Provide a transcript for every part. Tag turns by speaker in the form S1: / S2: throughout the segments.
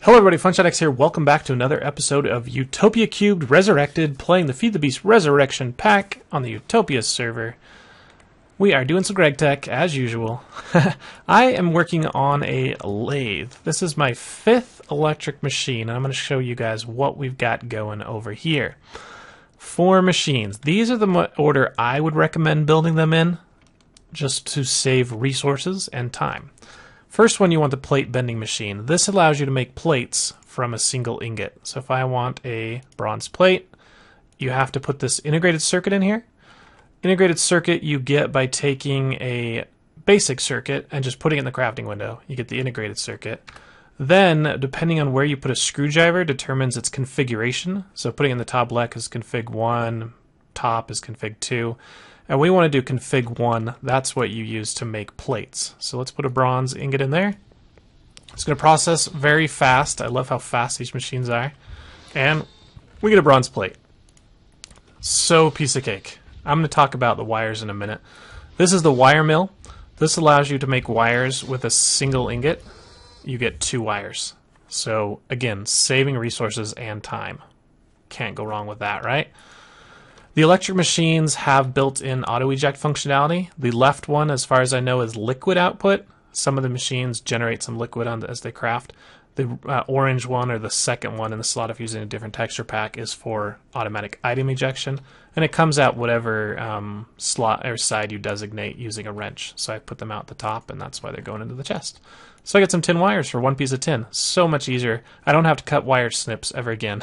S1: Hello everybody, FunshotX here. Welcome back to another episode of Utopia³ Resurrected, playing the Feed the Beast Resurrection pack on the Utopia server. We are doing some Greg Tech, as usual. I am working on a lathe. This is my 5th electric machine, and I'm going to show you guys what we've got going over here. 4 machines. These are the order I would recommend building them in, just to save resources and time. First one, you want the plate bending machine. This allows you to make plates from a single ingot. So if I want a bronze plate, you have to put this integrated circuit in here. Integrated circuit you get by taking a basic circuit and just putting it in the crafting window. You get the integrated circuit. Then, depending on where you put a screwdriver, determines its configuration. So putting in the top left is config 1, top is config 2. And we want to do config 1. That's what you use to make plates. So let's put a bronze ingot in there. It's going to process very fast. I love how fast these machines are. And we get a bronze plate. So piece of cake. I'm going to talk about the wires in a minute. This is the wire mill. This allows you to make wires with a single ingot. You get 2 wires. So again, saving resources and time. Can't go wrong with that, right? The electric machines have built-in auto-eject functionality. The left one, as far as I know, is liquid output. Some of the machines generate some liquid as they craft. The orange one, or the second one in the slot if using a different texture pack, is for automatic item ejection. And it comes out whatever slot or side you designate using a wrench. So I put them out the top, and that's why they're going into the chest. So I get some tin wires for 1 piece of tin. So much easier. I don't have to cut wire snips ever again.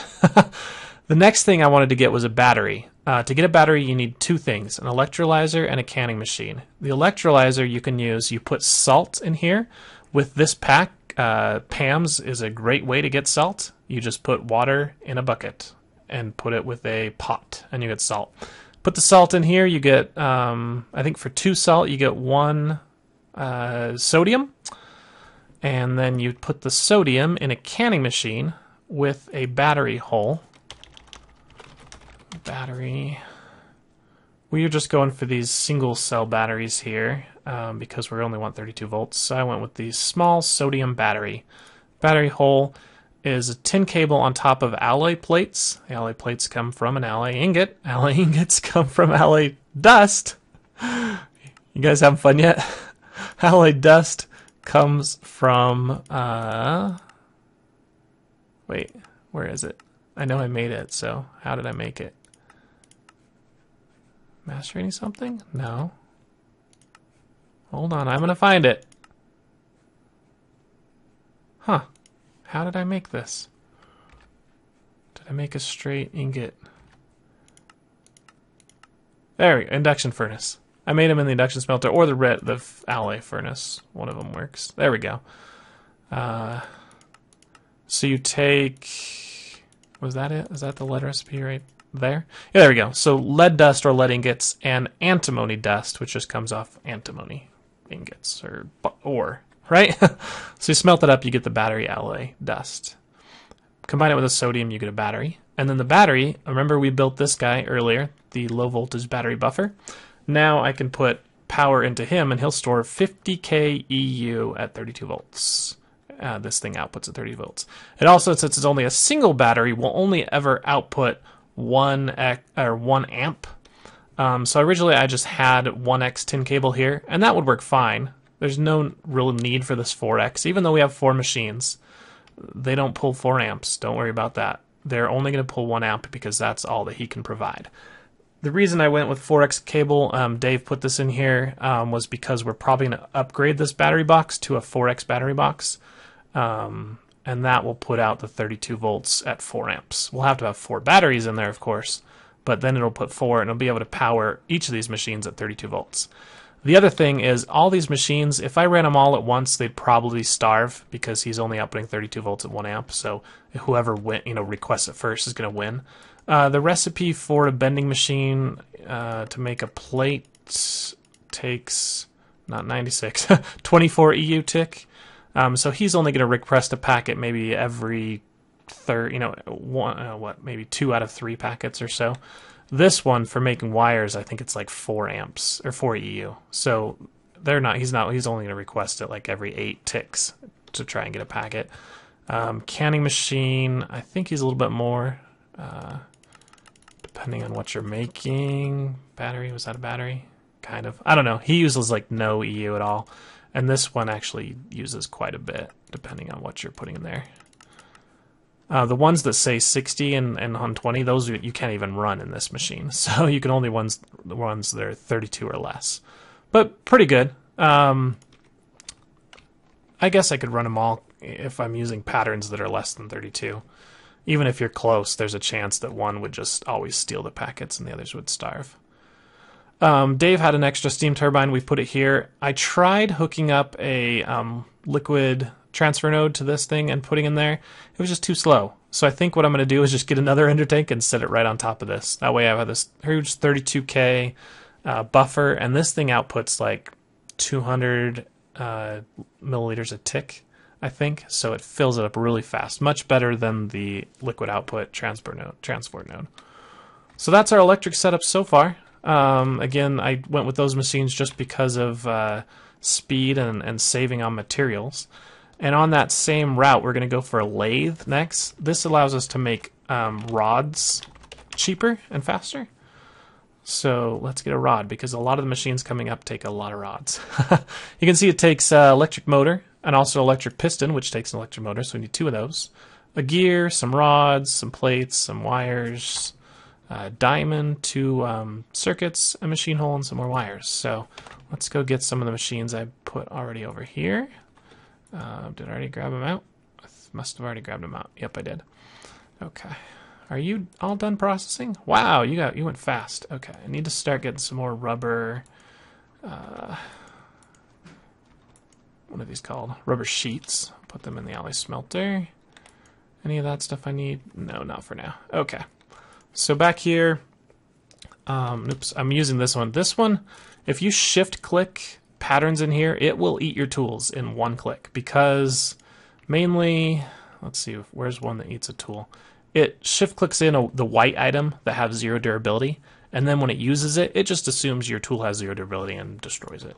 S1: The next thing I wanted to get was a battery. To get a battery, you need 2 things, an electrolyzer and a canning machine. The electrolyzer you can use, you put salt in here. With this pack, Pam's is a great way to get salt. You just put water in a bucket and put it with a pot, and you get salt. Put the salt in here, you get, I think for 2 salt, you get 1 sodium. And then you put the sodium in a canning machine with a battery hole. Battery. We are just going for these single cell batteries here because we only want 32 volts. So I went with the small sodium battery. Battery hole is a tin cable on top of alloy plates. The alloy plates come from an alloy ingot. Alloy ingots come from alloy dust. You guys having fun yet? Alloy dust comes from wait, where is it? I know I made it, so how did I make it? Mastering something? No. Hold on, I'm gonna find it. Huh. How did I make this? Did I make a straight ingot? There we go, induction furnace. I made them in the induction smelter or the alloy furnace. One of them works. There we go. So you take... Was that it? Is that the lead recipe right there? Yeah, there we go. So lead dust or lead ingots and antimony dust, which just comes off antimony ingots or ore, right? So you smelt it up, you get the battery alloy dust. Combine it with a sodium, you get a battery. And then the battery, remember we built this guy earlier, the low voltage battery buffer. Now I can put power into him and he'll store 50k EU at 32 volts. This thing outputs at 30 volts. It also, since it's only a single battery, will only ever output 1 amp. So originally I just had 1x tin cable here, and that would work fine. There's no real need for this 4x. Even though we have 4 machines, they don't pull 4 amps. Don't worry about that. They're only going to pull 1 amp because that's all that he can provide. The reason I went with 4x cable, Dave put this in here, was because we're probably going to upgrade this battery box to a 4x battery box. And that will put out the 32 volts at 4 amps. We'll have to have 4 batteries in there, of course, but then it'll put 4 and it'll be able to power each of these machines at 32 volts. The other thing is all these machines, if I ran them all at once, they'd probably starve because he's only outputting 32 volts at 1 amp. So whoever requests it first is going to win. The recipe for a bending machine to make a plate takes, not 96, 24 EU tick. So he's only going to request a packet maybe every maybe 2 out of 3 packets or so. This one for making wires, I think it's like 4 amps or 4 EU. So he's only going to request it like every 8 ticks to try and get a packet. Canning machine, I think he's a little bit more, depending on what you're making. Battery, was that a battery? Kind of. I don't know. He uses like no EU at all. And this one actually uses quite a bit, depending on what you're putting in there. The ones that say 60 and 120, those you can't even run in this machine. So you can only the ones that are 32 or less. But pretty good. I guess I could run them all if I'm using patterns that are less than 32. Even if you're close, there's a chance that one would just always steal the packets and the others would starve. Dave had an extra steam turbine. We put it here. I tried hooking up a liquid transfer node to this thing and putting in there. It was just too slow. So I think what I'm going to do is just get another ender tank and set it right on top of this. That way I have this huge 32K buffer, and this thing outputs like 200 milliliters a tick, I think. So it fills it up really fast. Much better than the liquid output transport node. So that's our electric setup so far. Again, I went with those machines just because of speed and saving on materials. And on that same route, we're going to go for a lathe next. This allows us to make rods cheaper and faster. So let's get a rod, because a lot of the machines coming up take a lot of rods. You can see it takes electric motor and also electric piston, which takes an electric motor, so we need 2 of those. A gear, some rods, some plates, some wires, diamond, 2 circuits, a machine hole, and some more wires. So let's go get some of the machines I put already over here. Did I already grab them out? I must have already grabbed them out. Yep, I did. Okay. Are you all done processing? Wow, you went fast. Okay, I need to start getting some more rubber. What are these called? Rubber sheets. Put them in the alloy smelter. Any of that stuff I need? No, not for now. Okay. So back here, oops, I'm using this one. This one, if you shift click patterns in here, it will eat your tools in 1 click, because mainly, let's see, where's one that eats a tool? It shift clicks in the white item that has 0 durability, and then when it uses it, it just assumes your tool has 0 durability and destroys it.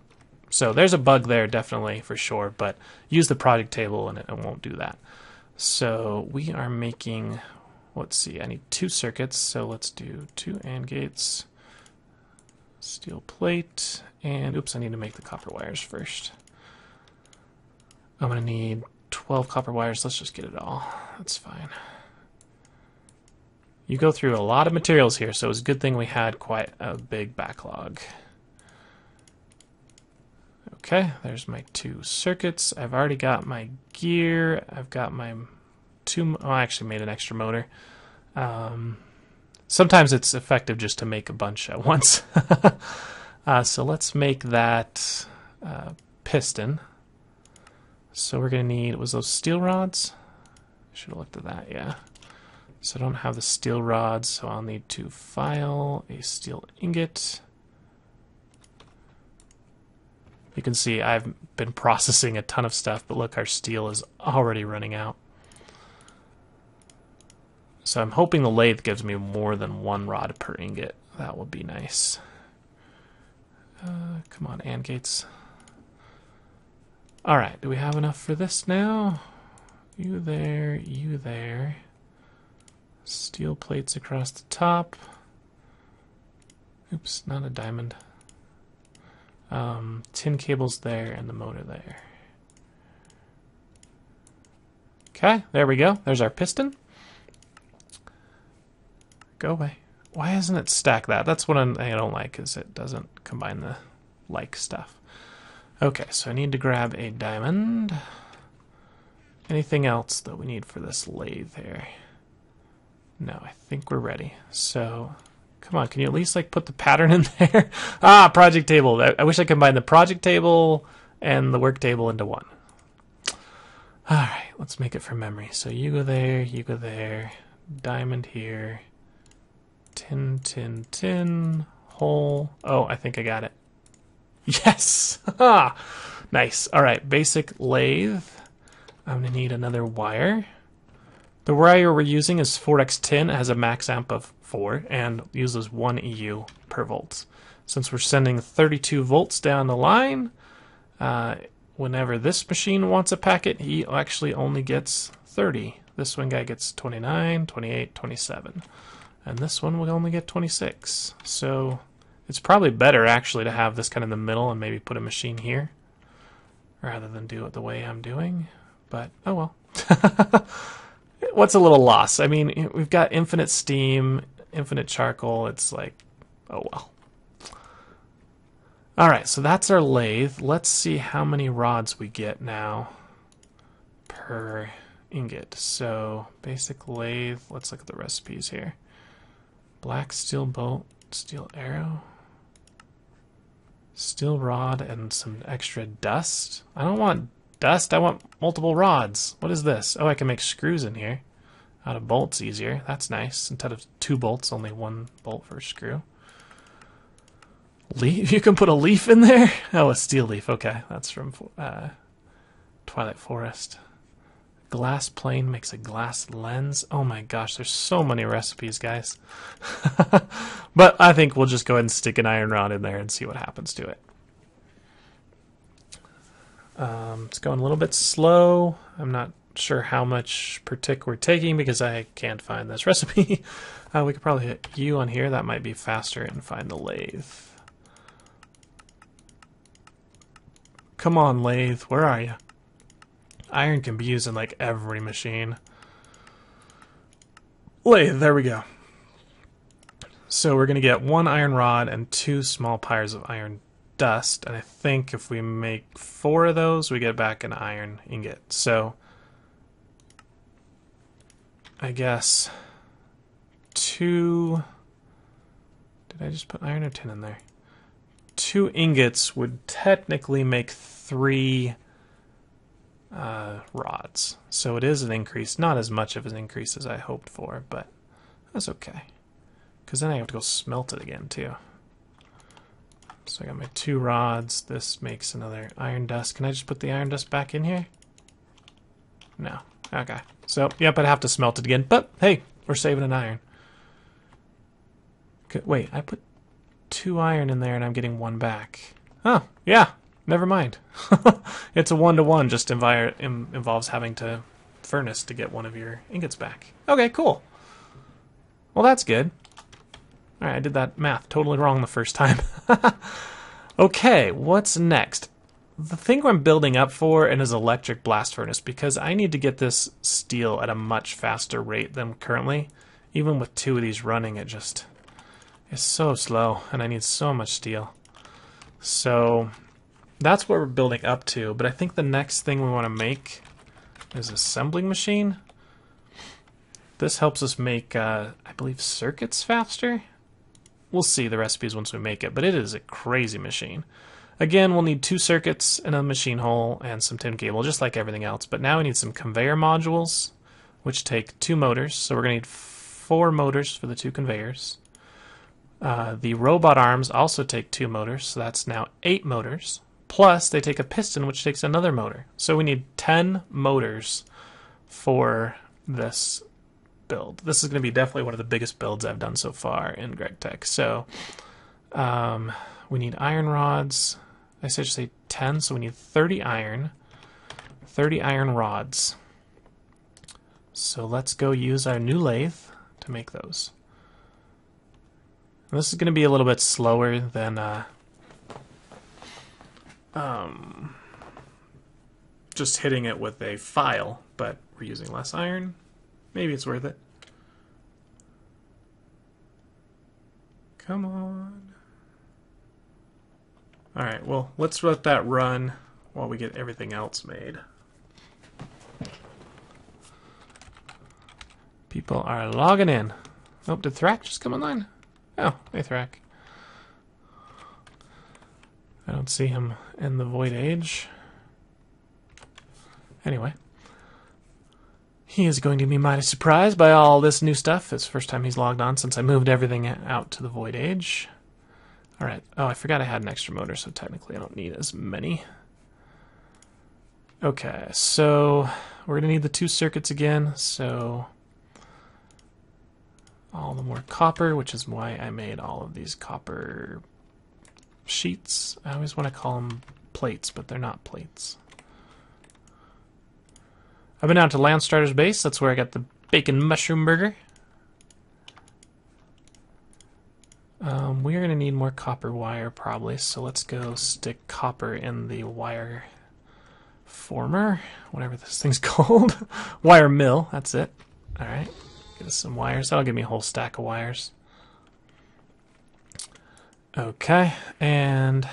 S1: So there's a bug there, definitely, for sure, but use the project table and it won't do that. So we are making, let's see, I need 2 circuits, so let's do 2 AND gates, steel plate, and oops, I need to make the copper wires first. I'm going to need 12 copper wires. Let's just get it all. That's fine. You go through a lot of materials here, so it's a good thing we had quite a big backlog. Okay, there's my 2 circuits. I've already got my gear. I've got my 2... Oh, I actually made an extra motor. Sometimes it's effective just to make a bunch at once. So let's make that piston. So we're going to need, was those steel rods? I should have looked at that, yeah. So I don't have the steel rods, so I'll need to file a steel ingot. You can see I've been processing a ton of stuff, but look, our steel is already running out. So I'm hoping the lathe gives me more than 1 rod per ingot. That would be nice. Come on, AND gates. Alright, do we have enough for this now? You there, you there. Steel plates across the top. Oops, not a diamond. Tin cables there and the motor there. Okay, there we go. There's our piston. Go away. Why isn't it stack that? That's what I don't like, is it doesn't combine the like stuff. Okay, so I need to grab a diamond. Anything else that we need for this lathe here? No, I think we're ready. So, come on, can you at least like put the pattern in there? Ah, project table. I wish I combined the project table and the work table into one. Alright, let's make it from memory. So you go there, diamond here, tin, tin, tin, hole. Oh, I think I got it. Yes! Nice. Alright, basic lathe. I'm going to need another wire. The wire we're using is 4x10. It has a max amp of 4 and uses 1 EU per volt. Since we're sending 32 volts down the line, whenever this machine wants a packet, he actually only gets 30. This one guy gets 29, 28, 27. And this one will only get 26. So it's probably better actually to have this kind of in the middle and maybe put a machine here rather than do it the way I'm doing. But oh well. What's a little loss? I mean, we've got infinite steam, infinite charcoal. It's like, oh well. Alright, so that's our lathe. Let's see how many rods we get now per ingot. So, basic lathe. Let's look at the recipes here. Black steel bolt, steel arrow, steel rod, and some extra dust. I don't want dust, I want multiple rods. What is this? Oh, I can make screws in here. Out of bolts easier. That's nice. Instead of 2 bolts, only 1 bolt for a screw. Leaf? You can put a leaf in there? Oh, a steel leaf. Okay, that's from Twilight Forest. Glass plane makes a glass lens. Oh my gosh, there's so many recipes, guys. But I think we'll just go ahead and stick an iron rod in there and see what happens to it. It's going a little bit slow. I'm not sure how much per tick we're taking because I can't find this recipe. We could probably hit U on here. That might be faster and find the lathe. Come on, lathe. Where are you? Iron can be used in like every machine. Lathe, there we go. So we're going to get 1 iron rod and 2 small pyres of iron dust. And I think if we make 4 of those, we get back an iron ingot. So I guess 2... Did I just put iron or tin in there? 2 ingots would technically make 3 rods. So it is an increase. Not as much of an increase as I hoped for, but that's okay. Because then I have to go smelt it again, too. So I got my 2 rods. This makes another iron dust. Can I just put the iron dust back in here? No. Okay. So, yep, I'd have to smelt it again. But, hey, we're saving an iron. Okay, wait, I put 2 iron in there and I'm getting 1 back. Oh, yeah. Never mind. It's a 1-to-1, just involves having to furnace to get 1 of your ingots back. Okay, cool. Well, that's good. Alright, I did that math totally wrong the first time. Okay, what's next? The thing I'm building up for is electric blast furnace because I need to get this steel at a much faster rate than currently. Even with 2 of these running, it just is so slow, and I need so much steel. So that's what we're building up to, but I think the next thing we want to make is an assembling machine. This helps us make, I believe, circuits faster. We'll see the recipes once we make it, but it is a crazy machine. Again, we'll need 2 circuits and a machine hole and some tin cable, just like everything else. But now we need some conveyor modules, which take 2 motors. So we're going to need 4 motors for the 2 conveyors. The robot arms also take 2 motors, so that's now 8 motors. Plus, they take a piston, which takes another motor. So we need 10 motors for this build. This is going to be definitely one of the biggest builds I've done so far in GregTech. So we need iron rods. I should say 10, so we need 30 iron rods. So let's go use our new lathe to make those. And this is going to be a little bit slower than just hitting it with a file, but we're using less iron. Maybe it's worth it. Come on. Alright, well, let's let that run while we get everything else made. People are logging in. Oh, did Thrak just come online? Oh, hey Thrak. I don't see him in the Void Age. Anyway. He is going to be mighty surprised by all this new stuff. It's the first time he's logged on since I moved everything out to the Void Age. Alright. Oh, I forgot I had an extra motor, so technically I don't need as many. Okay, so we're going to need the 2 circuits again, so all the more copper, which is why I made all of these copper sheets. I always want to call them plates, but they're not plates. I've been out to Landstarter's base. That's where I got the bacon mushroom burger. We're going to need more copper wire probably, so let's go stick copper in the wire former, whatever this thing's called. Wire mill, that's it. Alright, get us some wires. That'll give me a whole stack of wires. Okay, and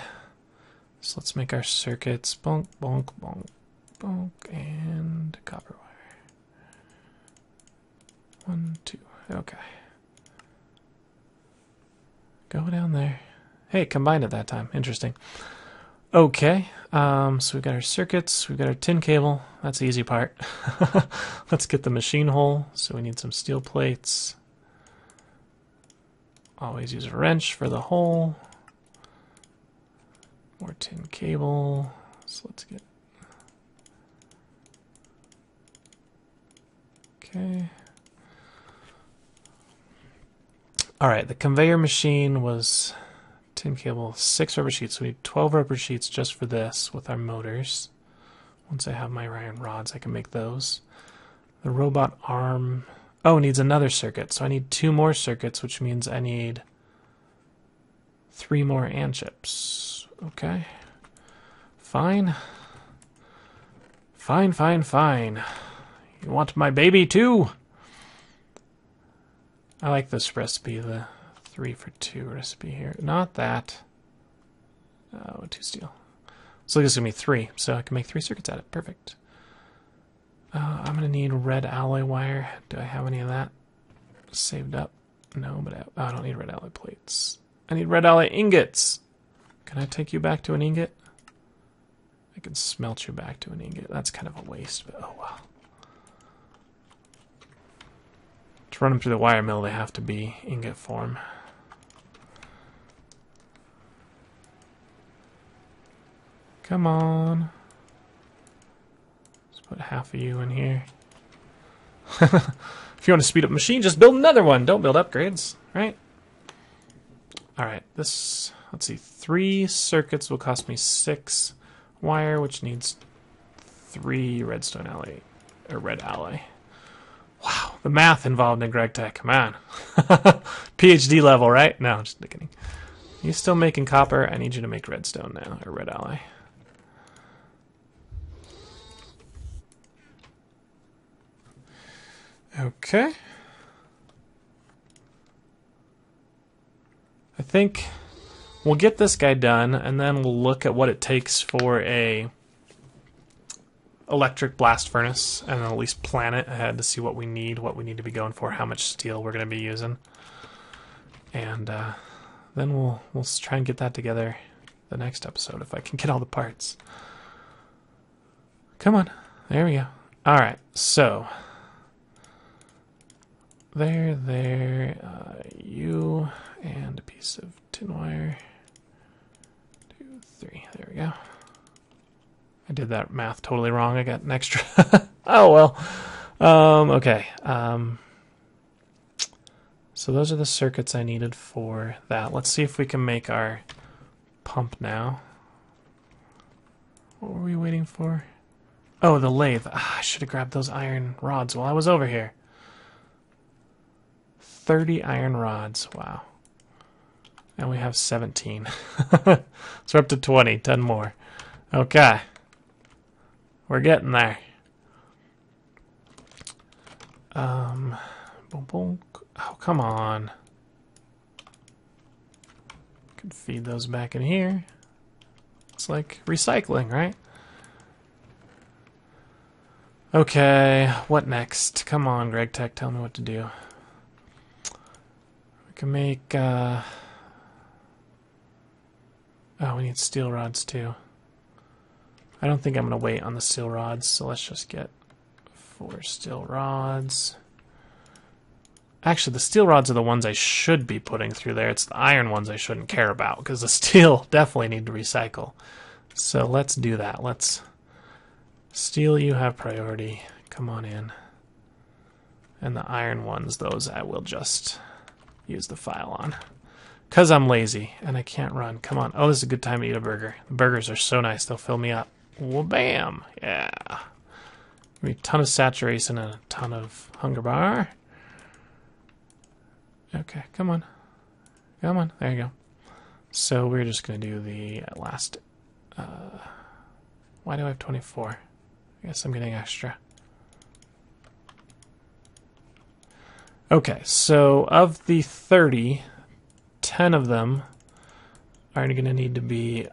S1: so let's make our circuits. Bonk, bonk, bonk, bonk, and copper wire. 1, 2, okay. Go down there. Hey, combined at that time. Interesting. Okay, so we've got our circuits, we've got our tin cable. That's the easy part. Let's get the machine hole. So we need some steel plates. Always use a wrench for the hole. More tin cable. So let's get... Okay. Alright, the conveyor machine was tin cable, 6 rubber sheets. So we need 12 rubber sheets just for this with our motors. Once I have my iron rods, I can make those. The robot arm... Oh, needs another circuit. So I need 2 more circuits, which means I need 3 more AND chips. Okay. Fine. Fine, fine, fine. You want my baby too? I like this recipe, the 3 for 2 recipe here. Not that. Oh, 2 steel. So this is going to be 3, so I can make 3 circuits out of it. Perfect. I'm going to need red alloy wire. Do I have any of that saved up? No, but I don't need red alloy plates. I need red alloy ingots. Can I take you back to an ingot? I can smelt you back to an ingot. That's kind of a waste, but oh well. To run them through the wire mill, they have to be ingot form. Come on. Let's put half of you in here. If you want to speed up a machine, just build another one. Don't build upgrades, right? Alright, this, let's see, 3 circuits will cost me 6 wire, which needs 3 redstone alloy, or red alloy. Wow, the math involved in Greg Tech, come on. PhD level, right? No, just kidding. You still making copper? I need you to make redstone now, or red alloy. Okay. I think we'll get this guy done, and then we'll look at what it takes for a electric blast furnace, and then at least plan it ahead to see what we need to be going for, how much steel we're going to be using, and then we'll try and get that together the next episode if I can get all the parts. Come on, there we go. All right, so there, you and a piece of tin wire. 2, 3, there we go. I did that math totally wrong. I got an extra. Oh, well. Okay. So those are the circuits I needed for that. Let's see if we can make our pump now. What were we waiting for? Oh, the lathe. Ah, I should have grabbed those iron rods while I was over here. 30 iron rods. Wow. And we have 17. So we're up to 20. 10 more. Okay. We're getting there. Boom, boom. Oh, come on. Could feed those back in here. It's like recycling, right? Okay, what next? Come on, Greg Tech, tell me what to do. We can make, oh, we need steel rods too. I don't think I'm going to wait on the steel rods, so let's just get 4 steel rods. Actually, the steel rods are the ones I should be putting through there. It's the iron ones I shouldn't care about, because the steel definitely need to recycle. So let's do that. Let's... Steel, you have priority. Come on in. And the iron ones, those I will just use the file on. Because I'm lazy, and I can't run. Come on. Oh, this is a good time to eat a burger. The burgers are so nice, they'll fill me up. Well, bam! Yeah. A ton of saturation and a ton of hunger bar. Okay, come on. Come on, there you go. So we're just going to do the last... why do I have 24? I guess I'm getting extra. Okay, so of the 30, 10 of them are going to need to be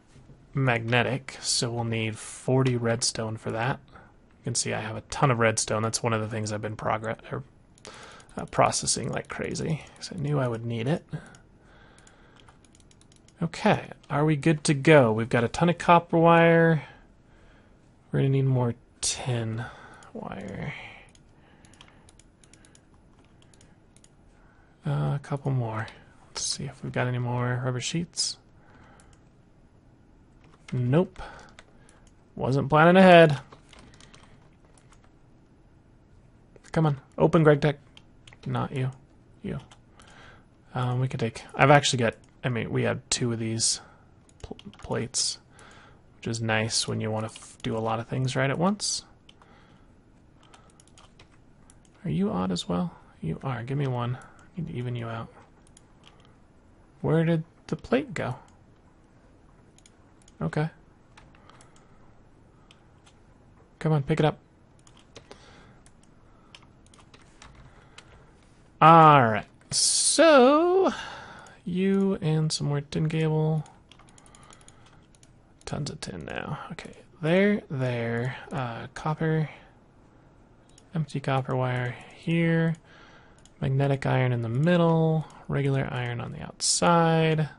S1: magnetic, so we'll need 40 redstone for that. You can see I have a ton of redstone. That's one of the things I've been processing like crazy, because I knew I would need it. Okay, are we good to go? We've got a ton of copper wire. We're going to need more tin wire. A couple more. Let's see if we've got any more rubber sheets. Nope. Wasn't planning ahead. Come on, open, Greg Tech. Not you. You. We could take... I've actually got... I mean, we have 2 of these plates, which is nice when you want to do a lot of things right at once. Are you odd as well? You are. Give me 1. I need to even you out. Where did the plate go? Okay. Come on, pick it up. Alright, so you and some more tin cable. Tons of tin now. Okay, there. Copper. Empty copper wire here. Magnetic iron in the middle. Regular iron on the outside.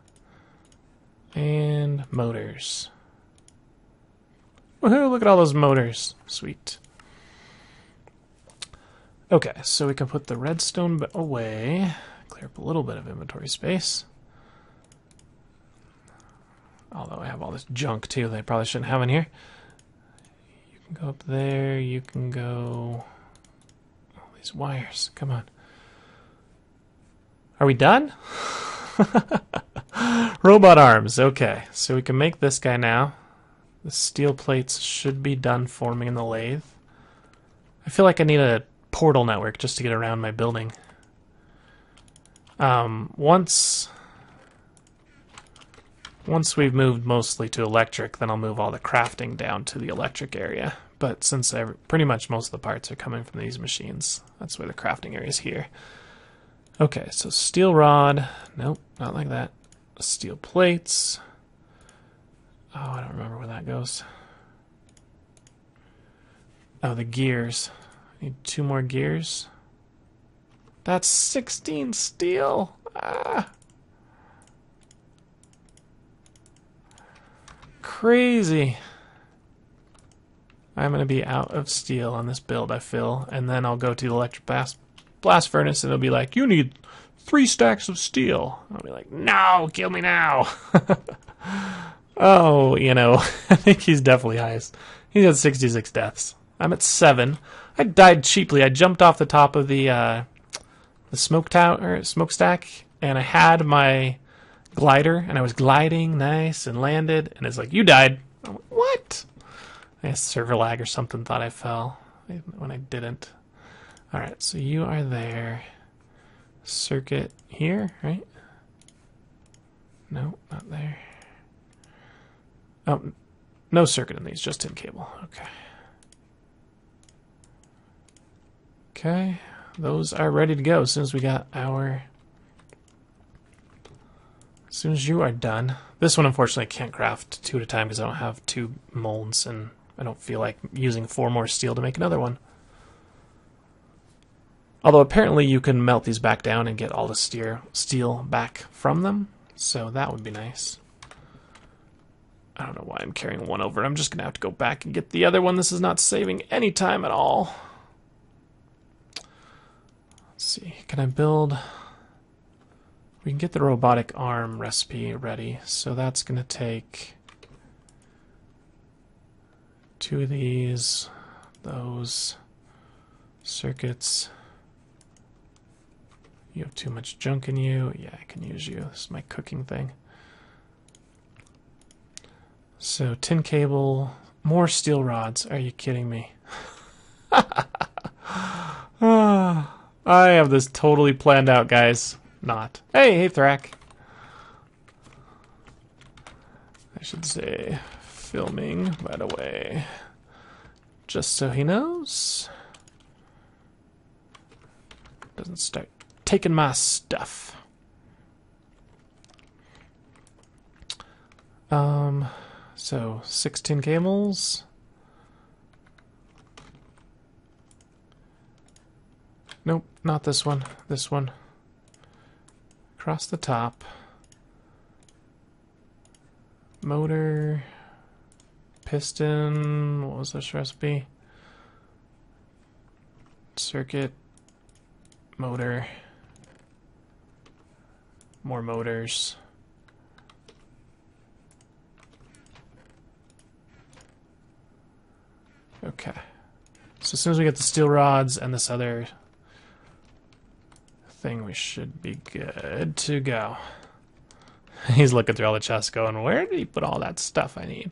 S1: And motors. Woohoo, look at all those motors. Sweet. Okay, so we can put the redstone away. Clear up a little bit of inventory space. Although I have all this junk too that I probably shouldn't have in here. You can go up there, you can go... All these wires, come on. Are we done? Robot arms, okay. So we can make this guy now. The steel plates should be done forming in the lathe. I feel like I need a portal network just to get around my building. Once we've moved mostly to electric, then I'll move all the crafting down to the electric area. But since pretty much most of the parts are coming from these machines, that's where the crafting area is here. Okay, so steel rod. Nope, not like that. Steel plates. Oh, I don't remember where that goes. Oh, the gears. Need 2 more gears. That's 16 steel. Ah. Crazy. I'm going to be out of steel on this build, I feel. And then I'll go to the electric blast furnace and it'll be like, you need 3 stacks of steel. I'll be like, no, kill me now. Oh, you know, I think he's definitely highest. He's at 66 deaths. I'm at 7. I died cheaply. I jumped off the top of the smokestack, and I had my glider, and I was gliding nice and landed, and it's like, you died. I'm like, what? I guess server lag or something thought I fell when I didn't. All right, so you are there. Circuit here, right? No, not there. Oh, no circuit in these, just tin cable. Okay. Okay, those are ready to go as soon as we got our... As soon as you are done. This one, unfortunately, I can't craft 2 at a time because I don't have 2 molds, and I don't feel like using 4 more steel to make another one. Although apparently you can melt these back down and get all the steel back from them, so that would be nice. I don't know why I'm carrying one over. I'm just going to have to go back and get the other one. This is not saving any time at all. Let's see. Can I build... We can get the robotic arm recipe ready. So that's going to take 2 of these, those circuits. You have too much junk in you. Yeah, I can use you. This is my cooking thing. So tin cable, more steel rods. Are you kidding me? I have this totally planned out, guys. Not. Hey, Thrak. I should say filming, by the way. Just so he knows. Doesn't start taking my stuff. So 16 cables. Nope, not this one. This one. Across the top. Motor. Piston. What was this recipe? Circuit. Motor. More motors. Okay. So as soon as we get the steel rods and this other thing, we should be good to go. He's looking through all the chests going, where did he put all that stuff I need?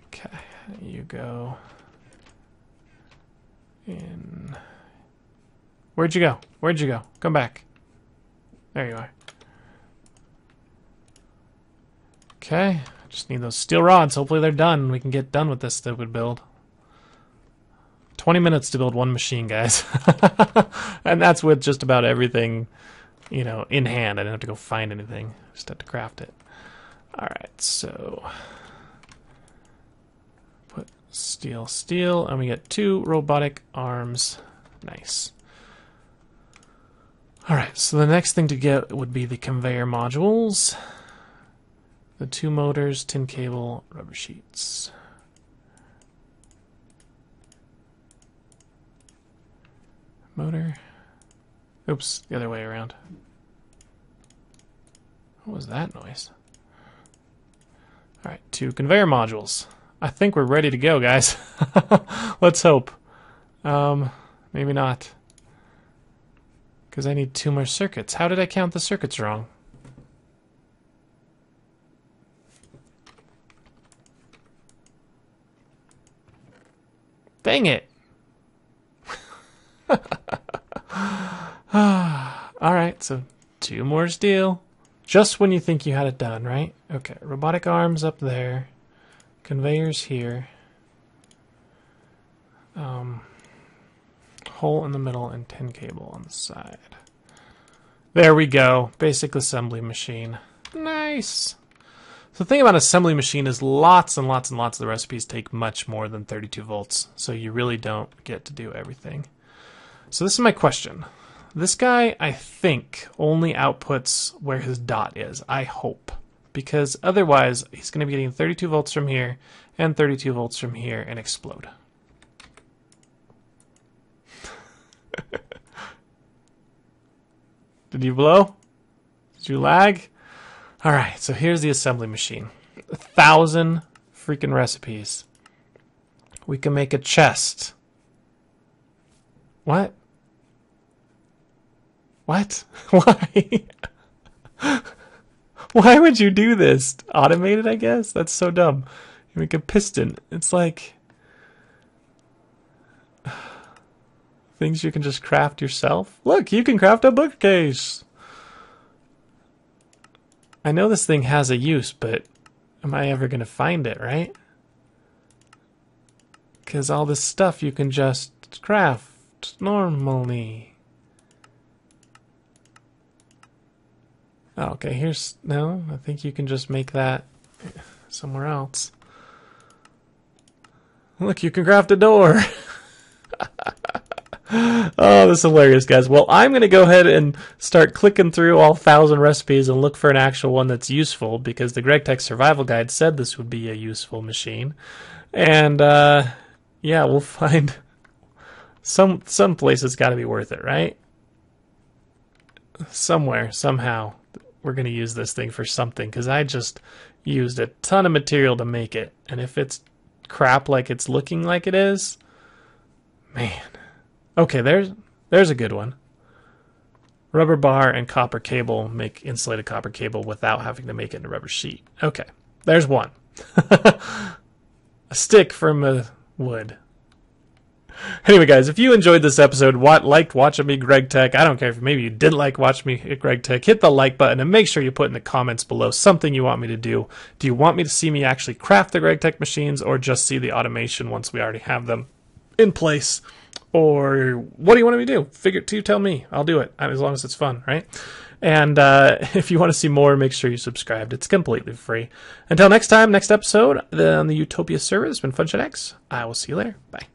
S1: Okay, you go in. Where'd you go? Where'd you go? Come back. There you are. Okay, just need those steel rods. Hopefully they're done. We can get done with this stupid build. 20 minutes to build one machine, guys. And that's with just about everything, you know, in hand. I didn't have to go find anything. Just had to craft it. Alright, so put steel, and we get 2 robotic arms. Nice. Alright, so the next thing to get would be the conveyor modules. The 2 motors, tin cable, rubber sheets. Motor. Oops, the other way around. What was that noise? Alright, 2 conveyor modules. I think we're ready to go, guys. Let's hope. Maybe not. Because I need 2 more circuits. How did I count the circuits wrong? Dang it! Alright, so 2 more steel. Just when you think you had it done, right? Okay, robotic arms up there. Conveyors here. Hole in the middle and tin cable on the side. There we go. Basic assembly machine. Nice! So the thing about assembly machine is lots and lots and lots of the recipes take much more than 32 volts. So you really don't get to do everything. So this is my question. This guy, I think, only outputs where his dot is. I hope. Because otherwise, he's going to be getting 32 volts from here and 32 volts from here and explode. Did you blow? Did you lag? Alright, so here's the assembly machine. 1,000 freaking recipes. We can make a chest. What? What? Why? Why would you do this? Automated, I guess? That's so dumb. You make a piston. It's like things you can just craft yourself. Look, you can craft a bookcase. I know this thing has a use, but am I ever going to find it, right? Because all this stuff you can just craft normally. Oh, okay, here's... No, I think you can just make that somewhere else. Look, you can craft a door. Oh, this is hilarious, guys. Well, I'm going to go ahead and start clicking through all 1,000 recipes and look for an actual one that's useful, because the GregTech Survival Guide said this would be a useful machine. And, yeah, we'll find... Some place it's got to be worth it, right? Somewhere, somehow, we're going to use this thing for something, because I just used a ton of material to make it. And if it's crap like it's looking like it is, man. Okay, there's a good one. Rubber bar and copper cable make insulated copper cable without having to make it into rubber sheet. Okay, there's one. A stick from a wood. Anyway, guys, if you enjoyed this episode, liked watching me Greg Tech, I don't care if maybe you didn't like watching me Greg Tech, hit the like button and make sure you put in the comments below something you want me to do. Do you want me to see me actually craft the Greg Tech machines, or just see the automation once we already have them in place? Or what do you want me to do? Tell me. I'll do it, as long as it's fun, right? And if you want to see more, make sure you subscribe. It's completely free. Until next time, next episode on the Utopia server, it's been FunshionX. I will see you later. Bye.